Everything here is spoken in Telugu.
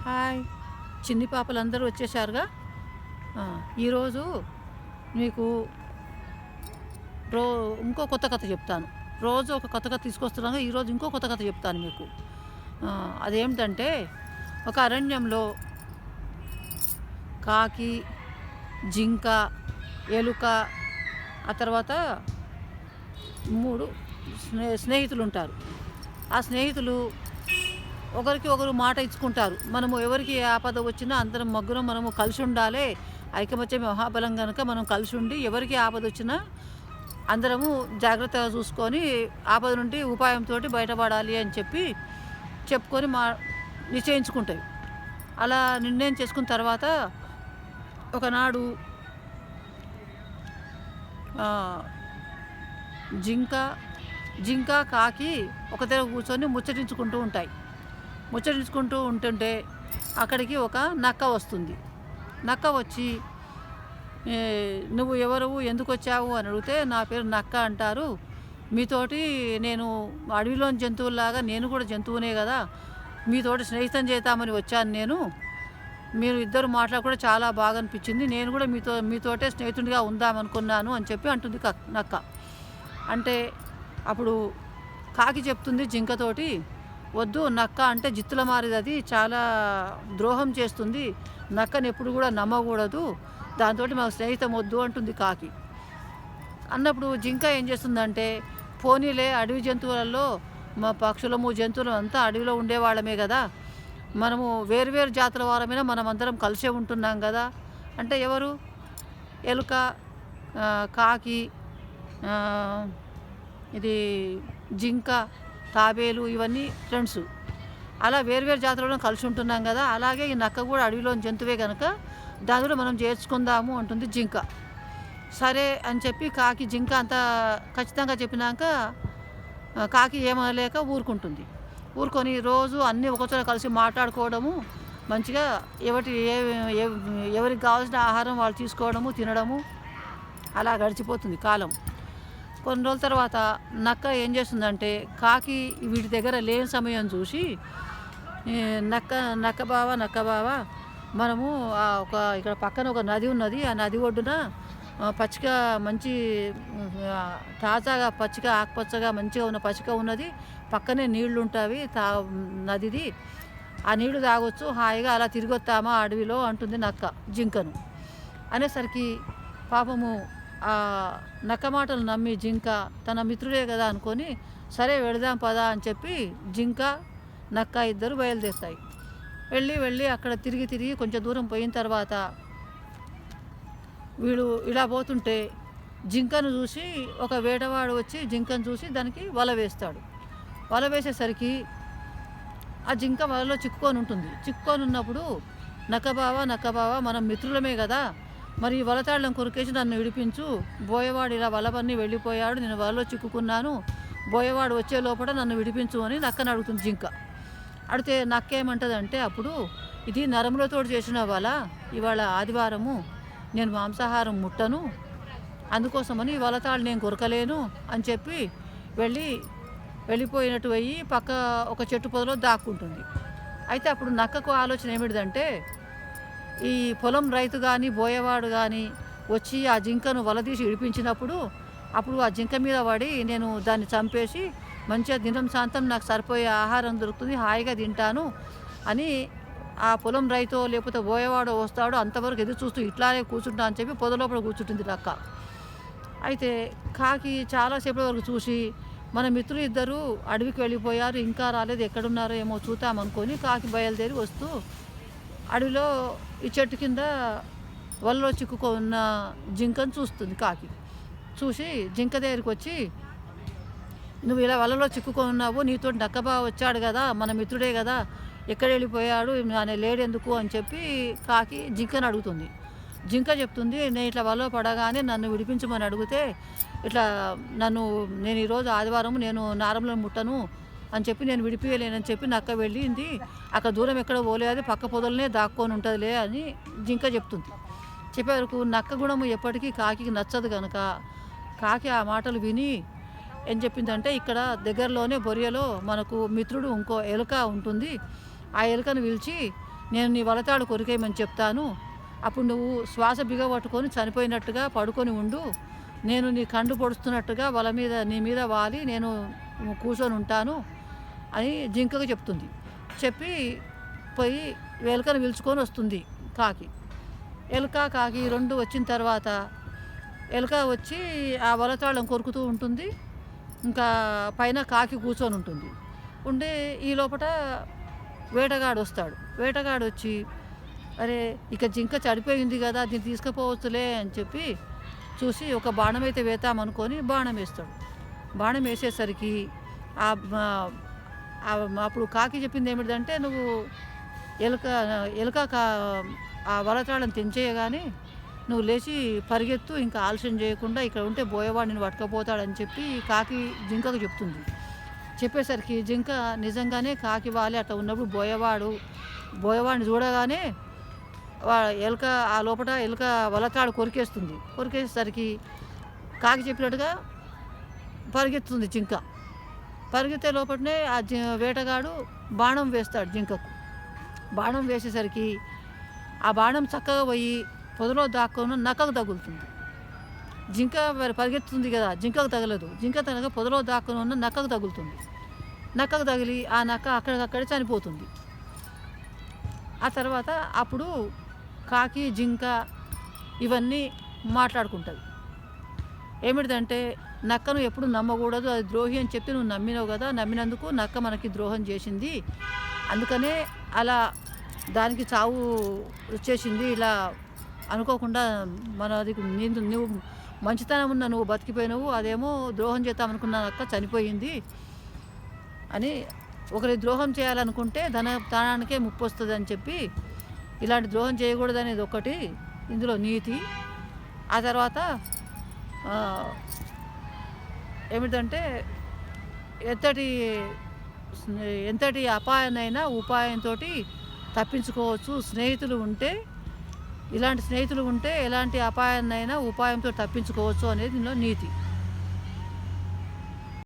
హాయ్! చిన్ని పాపలందరూ వచ్చేసారుగా. ఈరోజు మీకు రో ఇంకో కొత్త కథ చెప్తాను. రోజు ఒక కొత్త కథ తీసుకొస్తున్నాను. ఈరోజు ఇంకో కొత్త కథ చెప్తాను మీకు. అదేమిటంటే, ఒక అరణ్యంలో కాకి, జింక, ఎలుక, ఆ తర్వాత 3 స్నేహితులుంటారు. ఆ స్నేహితులు ఒకరికి ఒకరు మాట ఇచ్చుకుంటారు. మనము ఎవరికి ఏ ఆపద వచ్చినా అందరం ముగ్గురం మనము కలిసి ఉండాలి. ఐకమత్యం మహాబలం గనుక మనం కలిసి ఉండి ఎవరికి ఆపద వచ్చినా అందరము జాగ్రత్తగా చూసుకొని ఆపద నుండి ఉపాయంతో బయటపడాలి అని చెప్పుకొని నిశ్చయించుకుంటాయి. అలా నిర్ణయం చేసుకున్న తర్వాత ఒకనాడు జింక, కాకి ఒక దగ్గర కూర్చొని ముచ్చటించుకుంటూ ఉంటుంటే అక్కడికి ఒక నక్క వస్తుంది. నక్క వచ్చి, నువ్వు ఎవరు, ఎందుకు వచ్చావు అని అడిగితే, నా పేరు నక్క అంటారు. మీతోటి నేను అడవిలోని జంతువులాగా నేను కూడా జంతువునే కదా, మీతోటి స్నేహితం చేద్దామని వచ్చాను నేను. మీరు ఇద్దరు మాట్లాడుకుంటే చాలా బాగా అనిపించింది. నేను కూడా మీతోటే స్నేహితుడిగా ఉందామనుకున్నాను అని అంటుంది నక్క. అంటే అప్పుడు కాకి చెప్తుంది జింకతోటి, వద్దు, నక్క అంటే జిత్తుల మారిది, అది చాలా ద్రోహం చేస్తుంది, నక్కని ఎప్పుడు కూడా నమ్మకూడదు, దాంతో మాకు స్నేహితం వద్దు అంటుంది కాకి. అన్నప్పుడు జింక ఏం చేస్తుందంటే, పోనీలే, అడవి జంతువులలో మా పక్షులము జంతువులు అంతా అడవిలో ఉండేవాళ్ళమే కదా, మనము వేరు జాతుల వారమైనా మనం అందరం కలిసే ఉంటున్నాం కదా. అంటే ఎవరు? ఎలుక, కాకి, ఇది జింక, తాబేలు, ఇవన్నీ ఫ్రెండ్స్. అలా వేరు జాతులలో కలిసి ఉంటున్నాం కదా, అలాగే ఈ నక్క కూడా అడవిలోని జంతువే కనుక దాన్ని కూడా మనం చేర్చుకుందాము అంటుంది జింక. సరే అని చెప్పి కాకి జింక అంతా ఖచ్చితంగా చెప్పినాక కాకి ఏమనలేక ఊరుకొని రోజు అన్నీ ఒకచోట కలిసి మాట్లాడుకోవడము, మంచిగా ఎవరికి కావాల్సిన ఆహారం వాళ్ళు తీసుకోవడము, తినడము, అలా గడిచిపోతుంది కాలం. కొన్ని రోజుల తర్వాత నక్క ఏం చేస్తుందంటే, కాకి వీటి దగ్గర లేని సమయం చూసి, నక్క బావ, మనము ఇక్కడ పక్కన ఒక నది ఉన్నది, ఆ నది ఒడ్డున పచ్చిక మంచి తాజాగా పచ్చిక ఆకుపచ్చగా మంచిగా ఉన్న పచ్చిక ఉన్నది, పక్కనే నీళ్లు ఉంటాయి నదిది, ఆ నీళ్లు తాగొచ్చు, హాయిగా అలా తిరిగొస్తామా అడవిలో అంటుంది నక్క జింకను. అనేసరికి పాపము ఆ నక్క మాటలు నమ్మి జింక తన మిత్రుడే కదా అనుకొని, సరే వెళదాం పదా అని చెప్పి జింక నక్క ఇద్దరు బయలుదేరుతాయి. వెళ్ళి అక్కడ తిరిగి కొంచెం దూరం పోయిన తర్వాత వీడు ఇలా పోతుంటే జింకను చూసి ఒక వేటవాడు వచ్చి జింకను చూసి దానికి వల వేస్తాడు. వల వేసేసరికి ఆ జింక వలలో చిక్కుకొని ఉన్నప్పుడు, నక్క బావ, మనం మిత్రులమే కదా, మరి వలతాళ్ళం కొరికేసి నన్ను విడిపించు, బోయవాడు ఇలా వలవన్నీ వెళ్ళిపోయాడు, నేను వలలో చిక్కుకున్నాను, బోయవాడు వచ్చే లోపల నన్ను విడిపించు అని నక్కను అడుగుతుంది జింక. అడిగితే నక్క ఏమంటుందంటే, అప్పుడు ఇది నరములతో చేసిన వల, ఇవాళ ఆదివారము, నేను మాంసాహారం ముట్టను, అందుకోసమని వలతాళ్ళు నేను కొరకలేను అని చెప్పి వెళ్ళిపోయినట్టు అయ్యి పక్క ఒక చెట్టు పొదలో దాక్కుంటుంది. అయితే అప్పుడు నక్కకు ఆలోచన ఏమిటిదంటే, ఈ పొలం రైతు కానీ బోయవాడు కానీ వచ్చి ఆ జింకను వలదీసి విడిపించినప్పుడు, అప్పుడు ఆ జింక మీద పడి నేను దాన్ని చంపేసి మంచిగా దినం శాంతం నాకు సరిపోయే ఆహారం దొరుకుతుంది, హాయిగా తింటాను అని ఆ పొలం రైతో లేకపోతే బోయవాడో వస్తాడో అంతవరకు ఎదురు చూస్తూ ఇట్లానే కూర్చుంటా అని చెప్పి పొదలోపల కూర్చుంటుంది నక్క. అయితే కాకి చాలాసేపటి వరకు చూసి, మన మిత్రులు ఇద్దరు అడవికి వెళ్ళిపోయారు, ఇంకా రాలేదు, ఎక్కడున్నారో ఏమో చూద్దామనుకొని కాకి బయలుదేరి వస్తూ అడవిలో ఈ చెట్టు కింద వలలో చిక్కుకున్న జింకను చూస్తుంది. కాకి చూసి జింక దగ్గరికి వచ్చి, నువ్వు ఇలా వలలో చిక్కుకున్నావు, నీతో నక్కబా వచ్చాడు కదా, మన మిత్రుడే కదా, ఎక్కడ వెళ్ళిపోయాడు, లేడు ఎందుకు అని చెప్పి కాకి జింకను అడుగుతుంది. జింక చెప్తుంది, నేను ఇట్లా వలలో పడగానే నన్ను విడిపించమని అడిగితే, నేను ఈరోజు ఆదివారం నేను నారంలో ముట్టను అని చెప్పి నేను విడిపియలేనని చెప్పి నక్క వెళ్ళింది, అక్కడ దూరం ఎక్కడ పోలేదు, పక్క పొదలనే దాక్కొని ఉంటుందిలే అని జింక చెప్తుంది. చెప్పే వరకు నక్క గుణము ఎప్పటికీ కాకి నచ్చదు కనుక కాకి ఆ మాటలు విని ఏం చెప్పిందంటే, ఇక్కడ దగ్గరలోనే బొరియలో మనకు మిత్రుడు ఇంకో ఎలుక ఉంటుంది, ఆ ఎలుకను పిలిచి నేను నీ వలతాడు కొరికేయమని చెప్తాను. అప్పుడు నువ్వు శ్వాస బిగబట్టుకొని చనిపోయినట్టుగా పడుకొని ఉండు. నేను నీ కండు పొడుస్తున్నట్టుగా వల మీద నీ మీద వాలి నేను కూర్చొని ఉంటాను అని జింకకు చెప్తుంది. చెప్పి పోయి ఎలుకను పిలుచుకొని వస్తుంది కాకి. ఎలుక, కాకి 2 వచ్చిన తర్వాత ఎలుక వచ్చి ఆ వలతాళం కొరుకుతూ ఉంటుంది. ఇంకా పైన కాకి కూర్చొని ఉంటుంది. ఉండి ఈ లోపట వేటగాడు వస్తాడు. వేటగాడు వచ్చి అరే ఇక జింక చనిపోయింది కదా, దీన్ని తీసుకుపోవచ్చులే అని చెప్పి చూసి ఒక బాణం అయితే వేద్దామనుకొని బాణం వేస్తాడు. బాణం వేసేసరికి ఆ బ- అప్పుడు కాకి చెప్పింది ఏమిటంటే, నువ్వు ఎలుక ఎలుక కా ఆ వలతాళం తెంచేయగానే నువ్వు లేచి పరిగెత్తు, ఇంకా ఆలస్యం చేయకుండా ఇక్కడ ఉంటే బోయవాడు నేను పట్టుకపోతాడని చెప్పి కాకి జింకకు చెప్తుంది. చెప్పేసరికి జింక నిజంగానే కాకి వాలి అట్లా ఉన్నప్పుడు బోయవాడిని చూడగానే ఎలుక ఆ లోపల ఎలుక వలతాడు కొరికేస్తుంది. కొరికేసరికి కాకి చెప్పినట్టుగా పరిగెత్తుంది జింక. పరిగెత్తే లోపలనే ఆ వేటగాడు బాణం వేస్తాడు జింకకు. బాణం వేసేసరికి ఆ బాణం చక్కగా పోయి పొదలో దాక్కుని నక్కకు తగులుతుంది. జింక మరి పరిగెత్తుతుంది కదా, జింకకు తగలదు. జింక తనక పొదలో దాక్కుని ఉన్న నక్కకు తగులుతుంది. నక్కకు తగిలి ఆ నక్క అక్కడికక్కడే చనిపోతుంది. ఆ తర్వాత అప్పుడు కాకి జింక ఇవన్నీ మాట్లాడుకుంటుంది. ఏమిటిదంటే, నక్కను ఎప్పుడు నమ్మకూడదు, అది ద్రోహి అని చెప్పి నువ్వు నమ్మినావు కదా, నమ్మినందుకు నక్క మనకి ద్రోహం చేసింది, అందుకనే అలా దానికి చావు వచ్చేసింది. ఇలా అనుకోకుండా మనది నువ్వు మంచితనం ఉన్న నువ్వు బతికిపోయినావు, అదేమో ద్రోహం చేద్దామనుకున్న నక్క చనిపోయింది అని. ఒకరి ద్రోహం చేయాలనుకుంటే ధనానికే ముప్పు వస్తుంది అని చెప్పి ఇలాంటి ద్రోహం చేయకూడదు అనేది ఒకటి ఇందులో నీతి. ఆ తర్వాత ఏమిటంటే, ఎంతటి అపాయాన్నైనా ఉపాయంతో తప్పించుకోవచ్చు. ఇలాంటి స్నేహితులు ఉంటే ఎలాంటి అపాయాన్నైనా ఉపాయంతో తప్పించుకోవచ్చు అనేది ఇందులో నీతి.